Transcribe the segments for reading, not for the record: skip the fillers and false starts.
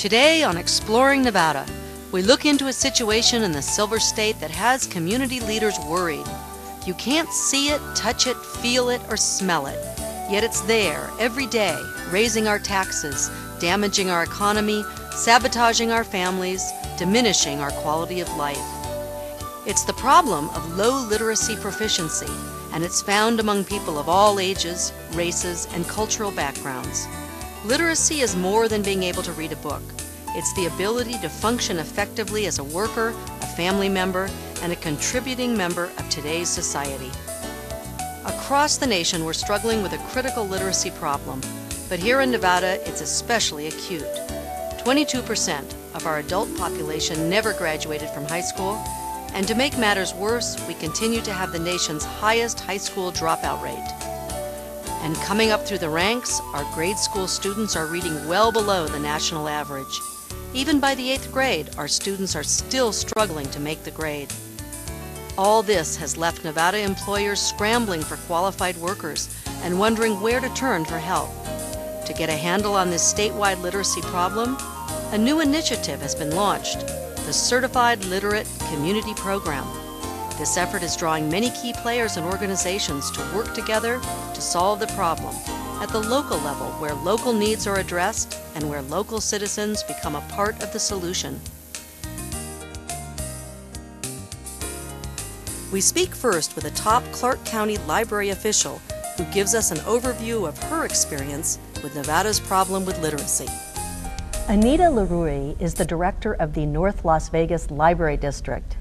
Today on Exploring Nevada, we look into a situation in the Silver State that has community leaders worried. You can't see it, touch it, feel it, or smell it, yet it's there every day, raising our taxes, damaging our economy, sabotaging our families, diminishing our quality of life. It's the problem of low literacy proficiency, and it's found among people of all ages, races, and cultural backgrounds. Literacy is more than being able to read a book. It's the ability to function effectively as a worker, a family member, and a contributing member of today's society. Across the nation, we're struggling with a critical literacy problem, but here in Nevada, it's especially acute. 22% of our adult population never graduated from high school, and to make matters worse, we continue to have the nation's highest high school dropout rate. And coming up through the ranks, our grade school students are reading well below the national average. Even by the 8th grade, our students are still struggling to make the grade. All this has left Nevada employers scrambling for qualified workers and wondering where to turn for help. To get a handle on this statewide literacy problem, a new initiative has been launched, the Certified Literate Community Program. This effort is drawing many key players and organizations to work together to solve the problem at the local level, where local needs are addressed and where local citizens become a part of the solution. We speak first with a top Clark County library official who gives us an overview of her experience with Nevada's problem with literacy. Anita LaRue is the director of the North Las Vegas Library District.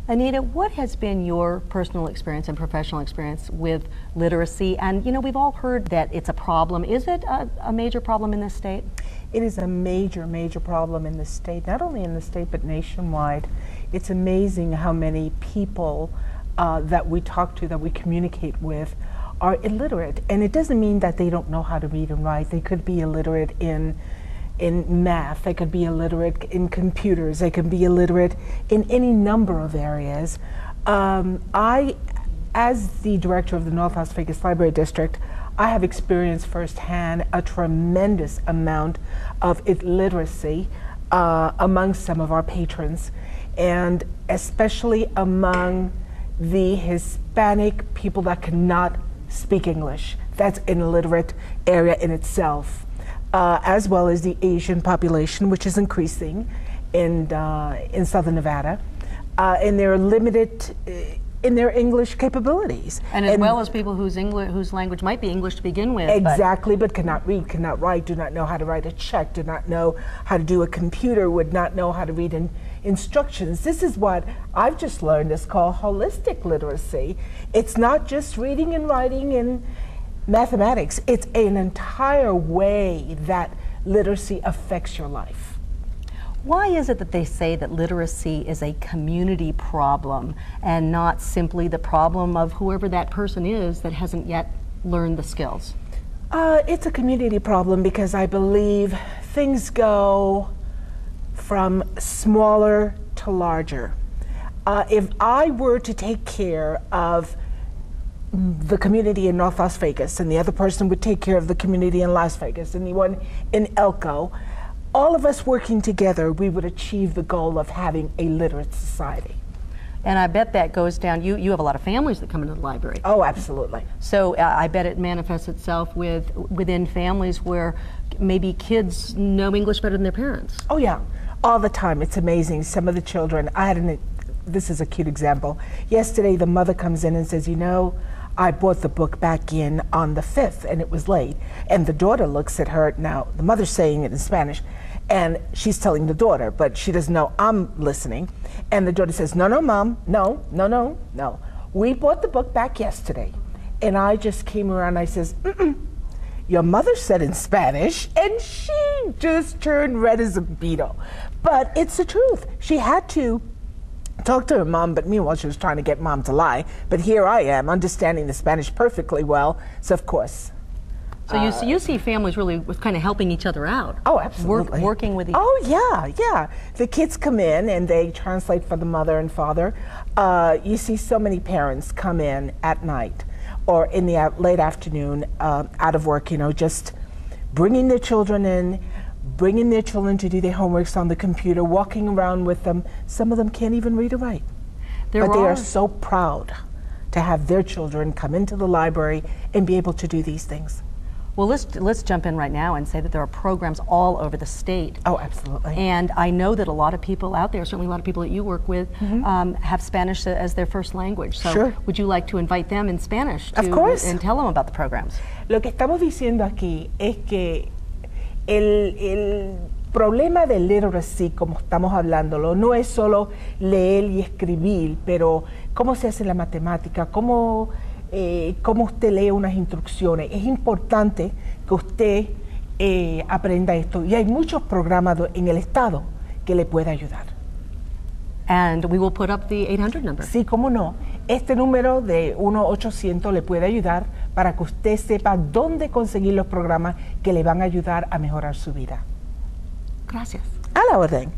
Anita, what has been your personal experience and professional experience with literacy? And you know, we've all heard that it's a problem. Is it a major problem in this state? It is a major, major problem in the state, not only in the state but nationwide. It's amazing how many people that we talk to, that we communicate with, are illiterate. And it doesn't mean that they don't know how to read and write. They could be illiterate in math, they could be illiterate in computers, they can be illiterate in any number of areas. I, as the director of the North Las Vegas Library District, I have experienced firsthand a tremendous amount of illiteracy among some of our patrons, and especially among the Hispanic people that cannot speak English. That's an illiterate area in itself. As well as the Asian population, which is increasing in Southern Nevada, and they're limited in their English capabilities. And as well as people whose language might be English to begin with. Exactly, but cannot read, cannot write, do not know how to write a check, do not know how to do a computer, would not know how to read instructions. This is what I've just learned is called holistic literacy. It's not just reading and writing and mathematics, it's an entire way that literacy affects your life. Why is it that they say that literacy is a community problem and not simply the problem of whoever that person is that hasn't yet learned the skills? It's a community problem because I believe things go from smaller to larger. If I were to take care of the community in North Las Vegas, and the other person would take care of the community in Las Vegas, and the one in Elko, all of us working together, we would achieve the goal of having a literate society. And I bet that goes down, you have a lot of families that come into the library. Oh, absolutely. So I bet it manifests itself within families where maybe kids know English better than their parents. Oh yeah, all the time. It's amazing. Some of the children, this is a cute example. Yesterday the mother comes in and says, you know, I bought the book back in on the 5th and it was late. And the daughter looks at her, now the mother's saying it in Spanish, and she's telling the daughter, but she doesn't know I'm listening. And the daughter says, no, no, Mom, no, no, no, no. We bought the book back yesterday. And I just came around and I says, your mother said in Spanish, and she just turned red as a beetle. But it's the truth. She had to talk to her mom, but meanwhile she was trying to get mom to lie. But here I am, understanding the Spanish perfectly well, so of course. So you see families really kind of helping each other out. Oh, absolutely. Working with each other. Oh, yeah, yeah. The kids come in and they translate for the mother and father. You see so many parents come in at night or in the late afternoon out of work, you know, just bringing their children in, bringing their children to do their homeworks on the computer, walking around with them. Some of them can't even read or write. But they are so proud to have their children come into the library and be able to do these things. Well, let's jump in right now and say that there are programs all over the state. Oh, absolutely. And I know that a lot of people out there, certainly a lot of people that you work with, have Spanish as their first language. So Sure. would you like to invite them in Spanish Of course. and tell them about the programs? Lo que estamos diciendo aquí es que el problema del literacy, como estamos hablándolo, no es solo leer y escribir, pero cómo se hace la matemática, cómo usted lee unas instrucciones. Es importante que usted aprenda esto. Y hay muchos programas en el estado que le pueden ayudar. And we will put up the 800 number. Sí, cómo no. Este número de 1-800 le puede ayudar para que usted sepa dónde conseguir los programas que le van a ayudar a mejorar su vida. Gracias. A la orden.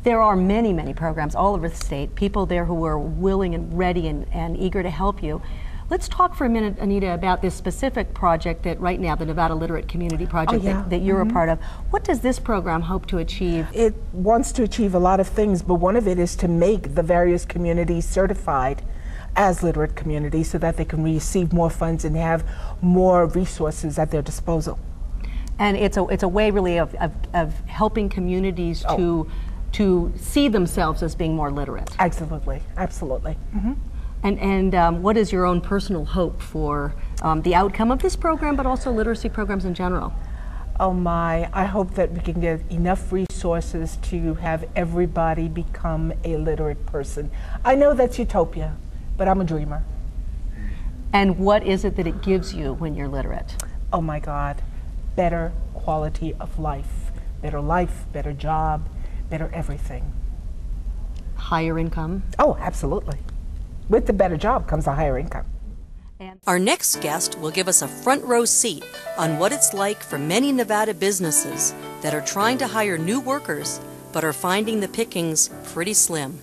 There are many, many programs all over the state, people there who are willing and ready and eager to help you. Let's talk for a minute, Anita, about this specific project that right now, the Nevada Literate Community Project that you're a part of. What does this program hope to achieve? It wants to achieve a lot of things, but one of it is to make the various communities certified as literate communities so that they can receive more funds and have more resources at their disposal. And it's a way really of helping communities to see themselves as being more literate. Absolutely, absolutely. And what is your own personal hope for the outcome of this program, but also literacy programs in general? Oh my, I hope that we can get enough resources to have everybody become a literate person. I know that's utopia, but I'm a dreamer. And what is it that it gives you when you're literate? Oh my God, better quality of life, better job, better everything. Higher income? Oh, absolutely. With the better job comes a higher income. Our next guest will give us a front row seat on what it's like for many Nevada businesses that are trying to hire new workers but are finding the pickings pretty slim.